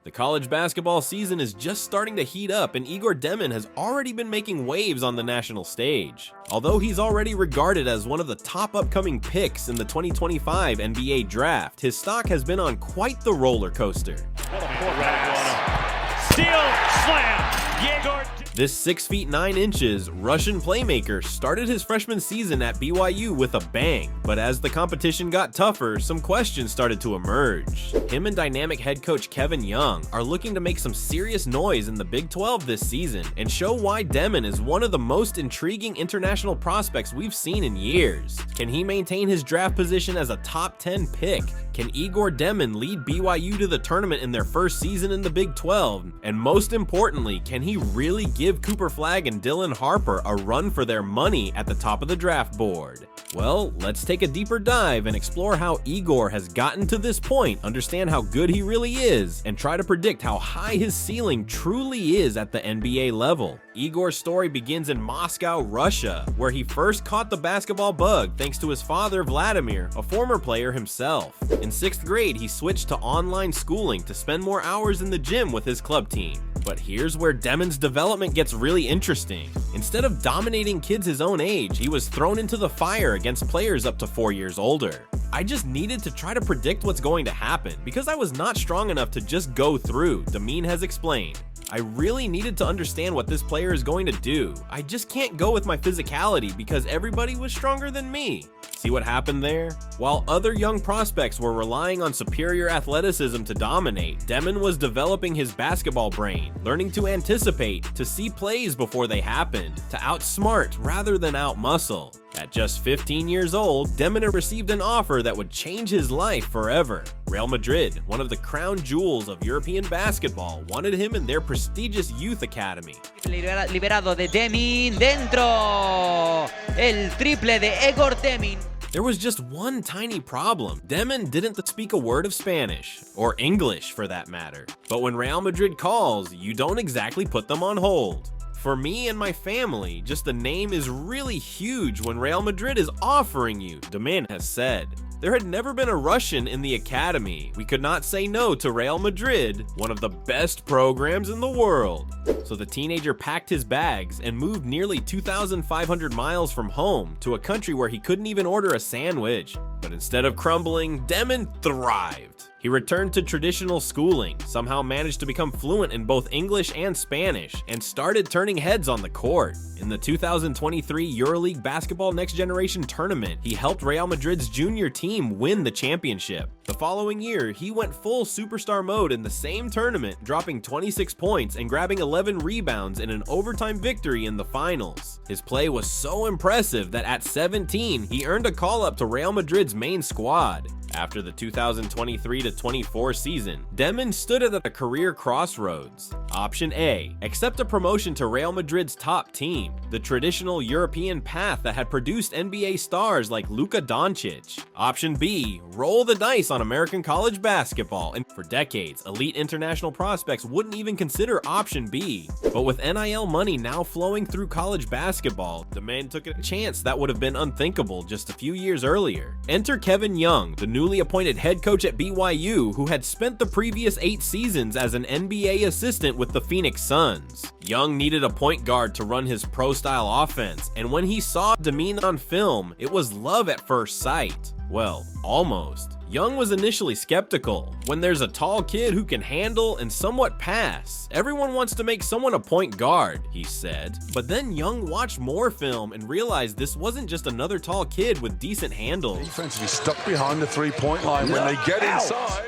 The college basketball season is just starting to heat up, and Egor Demin has already been making waves on the national stage. Although he's already regarded as one of the top upcoming picks in the 2025 NBA draft, his stock has been on quite the roller coaster. What a poor pass. Steal, slam, Egor. This 6 feet 9 inches Russian playmaker started his freshman season at BYU with a bang, but as the competition got tougher, some questions started to emerge. Him and dynamic head coach Kevin Young are looking to make some serious noise in the Big 12 this season and show why Demin is one of the most intriguing international prospects we've seen in years. Can he maintain his draft position as a top 10 pick? Can Egor Demin lead BYU to the tournament in their first season in the Big 12? And most importantly, can he really give Cooper Flagg and Dylan Harper a run for their money at the top of the draft board? Well, let's take a deeper dive and explore how Egor has gotten to this point, understand how good he really is, and try to predict how high his ceiling truly is at the NBA level. Egor's story begins in Moscow, Russia, where he first caught the basketball bug thanks to his father Vladimir, a former player himself. In 6th grade, he switched to online schooling to spend more hours in the gym with his club team. But here's where Demin's development gets really interesting. Instead of dominating kids his own age, he was thrown into the fire against players up to 4 years older. I just needed to try to predict what's going to happen because I was not strong enough to just go through, Demin has explained. I really needed to understand what this player is going to do. I just can't go with my physicality because everybody was stronger than me. See what happened there? While other young prospects were relying on superior athleticism to dominate, Demin was developing his basketball brain, learning to anticipate, to see plays before they happened, to outsmart rather than outmuscle. At just 15 years old, Demin received an offer that would change his life forever. Real Madrid, one of the crown jewels of European basketball, wanted him in their prestigious youth academy. Liberado de Demin, dentro! El triple de Egor Demin. There was just one tiny problem. Demin didn't speak a word of Spanish, or English for that matter. But when Real Madrid calls, you don't exactly put them on hold. For me and my family, just the name is really huge when Real Madrid is offering you, Demin has said. There had never been a Russian in the academy. We could not say no to Real Madrid, one of the best programs in the world. So the teenager packed his bags and moved nearly 2,500 miles from home to a country where he couldn't even order a sandwich. But instead of crumbling, Demin thrived. He returned to traditional schooling, somehow managed to become fluent in both English and Spanish, and started turning heads on the court. In the 2023 EuroLeague Basketball Next Generation Tournament, he helped Real Madrid's junior team win the championship. The following year, he went full superstar mode in the same tournament, dropping 26 points and grabbing 11 rebounds in an overtime victory in the finals. His play was so impressive that at 17, he earned a call-up to Real Madrid's main squad. After the 2023-24 season, Demin stood at a career crossroads. Option A, accept a promotion to Real Madrid's top team, the traditional European path that had produced NBA stars like Luka Doncic. Option B, roll the dice on American college basketball, and for decades, elite international prospects wouldn't even consider option B. But with NIL money now flowing through college basketball, Demin took a chance that would have been unthinkable just a few years earlier. Enter Kevin Young, the newly appointed head coach at BYU, who had spent the previous 8 seasons as an NBA assistant with the Phoenix Suns. Young needed a point guard to run his pro-style offense, and when he saw Demin on film, it was love at first sight. Well, almost. Young was initially skeptical. When there's a tall kid who can handle and somewhat pass, everyone wants to make someone a point guard, he said. But then Young watched more film and realized this wasn't just another tall kid with decent handles. Defensively stuck behind the three-point line when they get inside.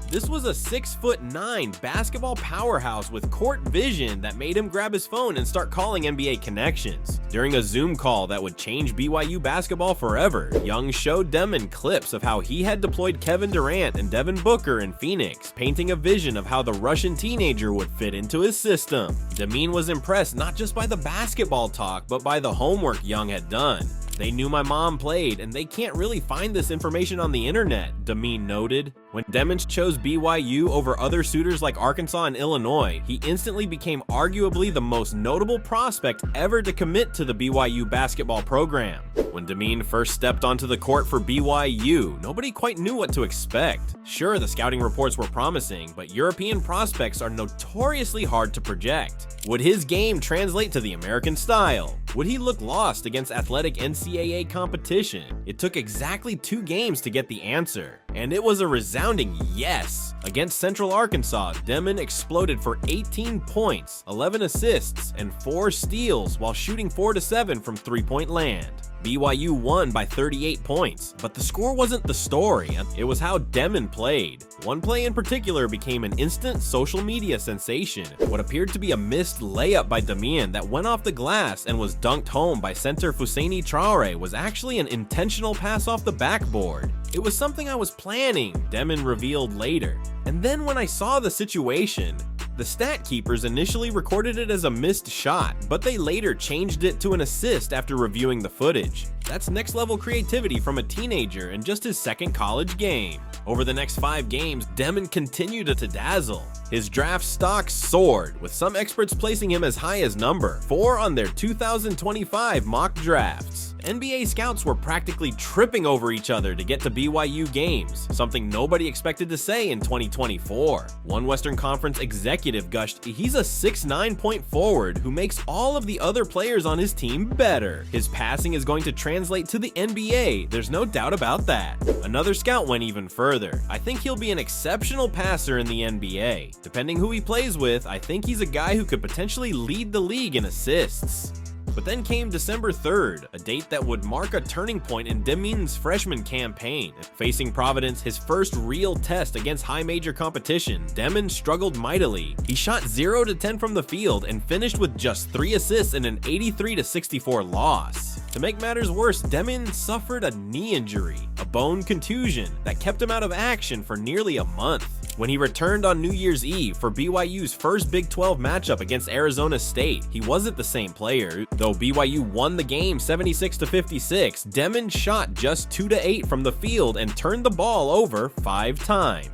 This was a 6'9" basketball powerhouse with court vision that made him grab his phone and start calling NBA connections. During a Zoom call that would change BYU basketball forever, Young showed Demin clips of how he had deployed Kevin Durant and Devin Booker in Phoenix, painting a vision of how the Russian teenager would fit into his system. Demin was impressed not just by the basketball talk, but by the homework Young had done. They knew my mom played, and they can't really find this information on the internet, Demin noted. When Demin chose BYU over other suitors like Arkansas and Illinois, he instantly became arguably the most notable prospect ever to commit to the BYU basketball program. When Demin first stepped onto the court for BYU, nobody quite knew what to expect. Sure, the scouting reports were promising, but European prospects are notoriously hard to project. Would his game translate to the American style? Would he look lost against athletic NCAA competition? It took exactly 2 games to get the answer, and it was a resounding yes. Against Central Arkansas, Demin exploded for 18 points, 11 assists, and 4 steals while shooting 4-7 from three-point land. BYU won by 38 points, but the score wasn't the story, it was how Demin played. One play in particular became an instant social media sensation. What appeared to be a missed layup by Demin that went off the glass and was dunked home by center Fousseyni Traore was actually an intentional pass off the backboard. It was something I was planning, Demin revealed later. And then when I saw the situation, the stat keepers initially recorded it as a missed shot, but they later changed it to an assist after reviewing the footage. That's next level creativity from a teenager in just his second college game. Over the next 5 games, Demin continued to dazzle. His draft stock soared, with some experts placing him as high as number 4 on their 2025 mock drafts. NBA scouts were practically tripping over each other to get to BYU games, something nobody expected to say in 2024. One Western Conference executive gushed, "He's a 6'9" point forward who makes all of the other players on his team better. His passing is going to translate to the NBA, there's no doubt about that." Another scout went even further. "I think he'll be an exceptional passer in the NBA. Depending who he plays with, I think he's a guy who could potentially lead the league in assists." But then came December 3rd, a date that would mark a turning point in Demin's freshman campaign. Facing Providence, his first real test against high major competition, Demin struggled mightily. He shot 0-10 from the field and finished with just 3 assists in an 83-64 loss. To make matters worse, Demin suffered a knee injury, a bone contusion, that kept him out of action for nearly a month. When he returned on New Year's Eve for BYU's first Big 12 matchup against Arizona State, he wasn't the same player. Though BYU won the game 76-56, Demin shot just 2-8 from the field and turned the ball over 5 times.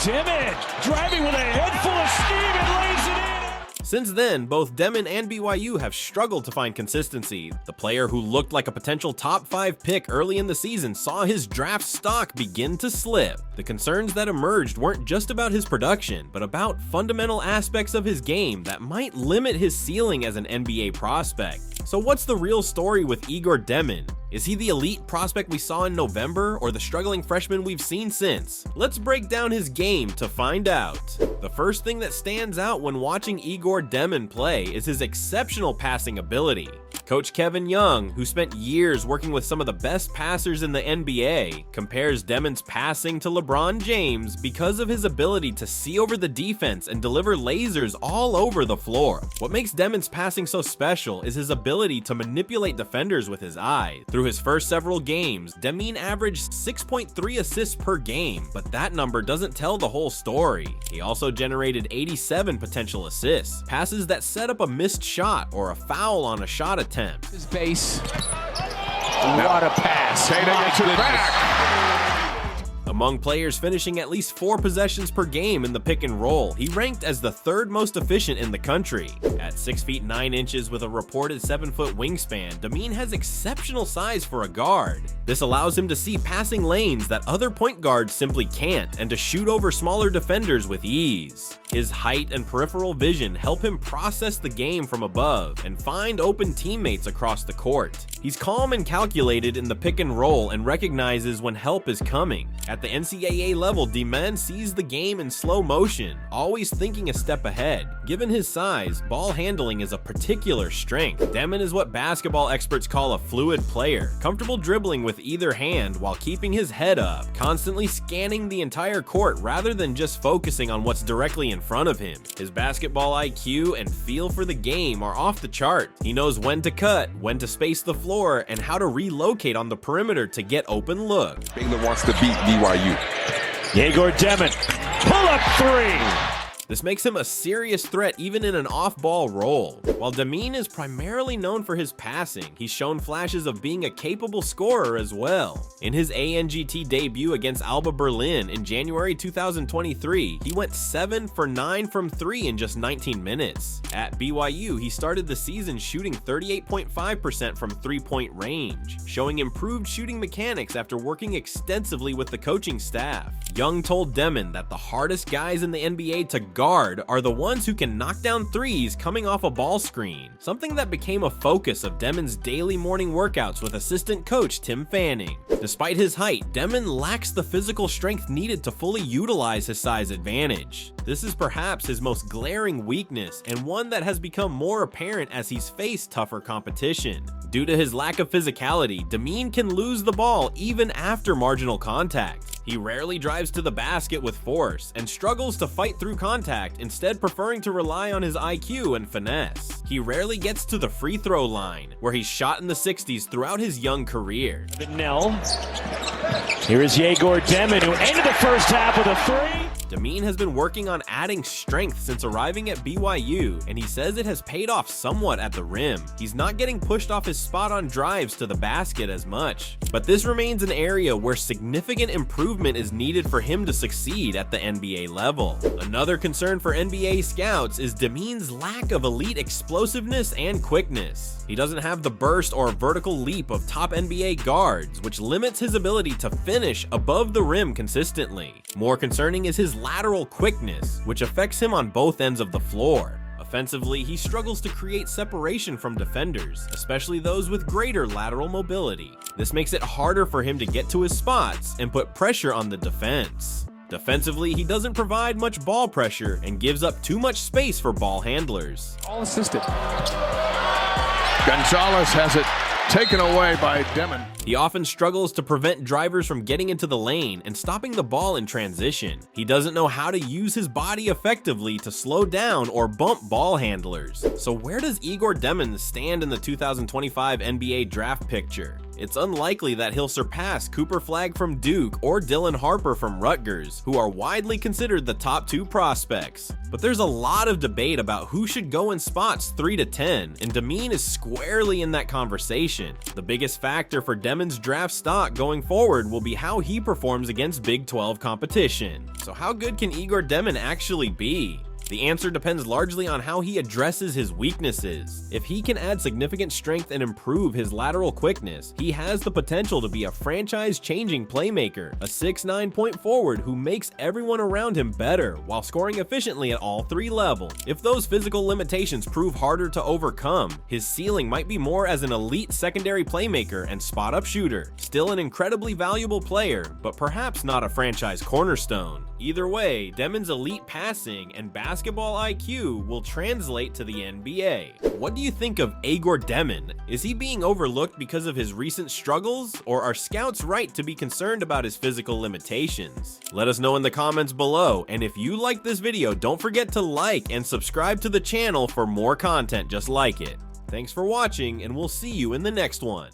Demin driving with a head full of steam and lays it in. Since then, both Demin and BYU have struggled to find consistency. The player who looked like a potential top 5 pick early in the season saw his draft stock begin to slip. The concerns that emerged weren't just about his production, but about fundamental aspects of his game that might limit his ceiling as an NBA prospect. So what's the real story with Egor Demin? Is he the elite prospect we saw in November, or the struggling freshman we've seen since? Let's break down his game to find out. The first thing that stands out when watching Egor Demin play is his exceptional passing ability. Coach Kevin Young, who spent years working with some of the best passers in the NBA, compares Demin's passing to LeBron James because of his ability to see over the defense and deliver lasers all over the floor. What makes Demin's passing so special is his ability to manipulate defenders with his eyes. Through his first several games, Demin averaged 6.3 assists per game, but that number doesn't tell the whole story. He also generated 87 potential assists, passes that set up a missed shot or a foul on a shot attempt. His base. What a pass. Tatum gets it back. Among players finishing at least 4 possessions per game in the pick and roll, he ranked as the 3rd most efficient in the country. At 6 feet 9 inches with a reported 7-foot wingspan, Demin has exceptional size for a guard. This allows him to see passing lanes that other point guards simply can't, and to shoot over smaller defenders with ease. His height and peripheral vision help him process the game from above and find open teammates across the court. He's calm and calculated in the pick and roll and recognizes when help is coming. At the NCAA level, Demin sees the game in slow motion, always thinking a step ahead. Given his size, ball handling is a particular strength. Demin is what basketball experts call a fluid player, comfortable dribbling with either hand while keeping his head up, constantly scanning the entire court rather than just focusing on what's directly in front of him. His basketball IQ and feel for the game are off the chart. He knows when to cut, when to space the floor, and how to relocate on the perimeter to get open looks. Baylor wants to beat BYU. Egor Demin, pull-up 3. This makes him a serious threat even in an off-ball role. While Demin is primarily known for his passing, he's shown flashes of being a capable scorer as well. In his ANGT debut against Alba Berlin in January 2023, he went 7 for 9 from 3 in just 19 minutes. At BYU, he started the season shooting 38.5% from three-point range, showing improved shooting mechanics after working extensively with the coaching staff. Young told Demin that the hardest guys in the NBA to guard are the ones who can knock down threes coming off a ball screen, something that became a focus of Demin's daily morning workouts with assistant coach Tim Fanning. Despite his height, Demin lacks the physical strength needed to fully utilize his size advantage. This is perhaps his most glaring weakness, and one that has become more apparent as he's faced tougher competition. Due to his lack of physicality, Demin can lose the ball even after marginal contact. He rarely drives to the basket with force and struggles to fight through contact, instead preferring to rely on his IQ and finesse. He rarely gets to the free throw line, where he's shot in the 60s throughout his young career. Nell. Here is Egor Demin, who ended the first half with a 3. Demin has been working on adding strength since arriving at BYU, and he says it has paid off somewhat at the rim. He's not getting pushed off his spot on drives to the basket as much, but this remains an area where significant improvement is needed for him to succeed at the NBA level. Another concern for NBA scouts is Demin's lack of elite explosiveness and quickness. He doesn't have the burst or vertical leap of top NBA guards, which limits his ability to finish above the rim consistently. More concerning is his lateral quickness, which affects him on both ends of the floor. Offensively, he struggles to create separation from defenders, especially those with greater lateral mobility. This makes it harder for him to get to his spots and put pressure on the defense. Defensively, he doesn't provide much ball pressure and gives up too much space for ball handlers. All assisted. Gonzalez has it taken away by Demin. He often struggles to prevent drivers from getting into the lane and stopping the ball in transition. He doesn't know how to use his body effectively to slow down or bump ball handlers. So where does Egor Demin stand in the 2025 NBA draft picture? It's unlikely that he'll surpass Cooper Flagg from Duke or Dylan Harper from Rutgers, who are widely considered the top 2 prospects. But there's a lot of debate about who should go in spots 3 to 10, and Demin is squarely in that conversation. The biggest factor for Demin's draft stock going forward will be how he performs against Big 12 competition. So how good can Egor Demin actually be? The answer depends largely on how he addresses his weaknesses. If he can add significant strength and improve his lateral quickness, he has the potential to be a franchise-changing playmaker, a 6'9" point forward who makes everyone around him better while scoring efficiently at all 3 levels. If those physical limitations prove harder to overcome, his ceiling might be more as an elite secondary playmaker and spot-up shooter. Still an incredibly valuable player, but perhaps not a franchise cornerstone. Either way, Demin's elite passing and basketball IQ will translate to the NBA. What do you think of Egor Demin? Is he being overlooked because of his recent struggles, or are scouts right to be concerned about his physical limitations? Let us know in the comments below, and if you like this video, don't forget to like and subscribe to the channel for more content just like it. Thanks for watching, and we'll see you in the next one.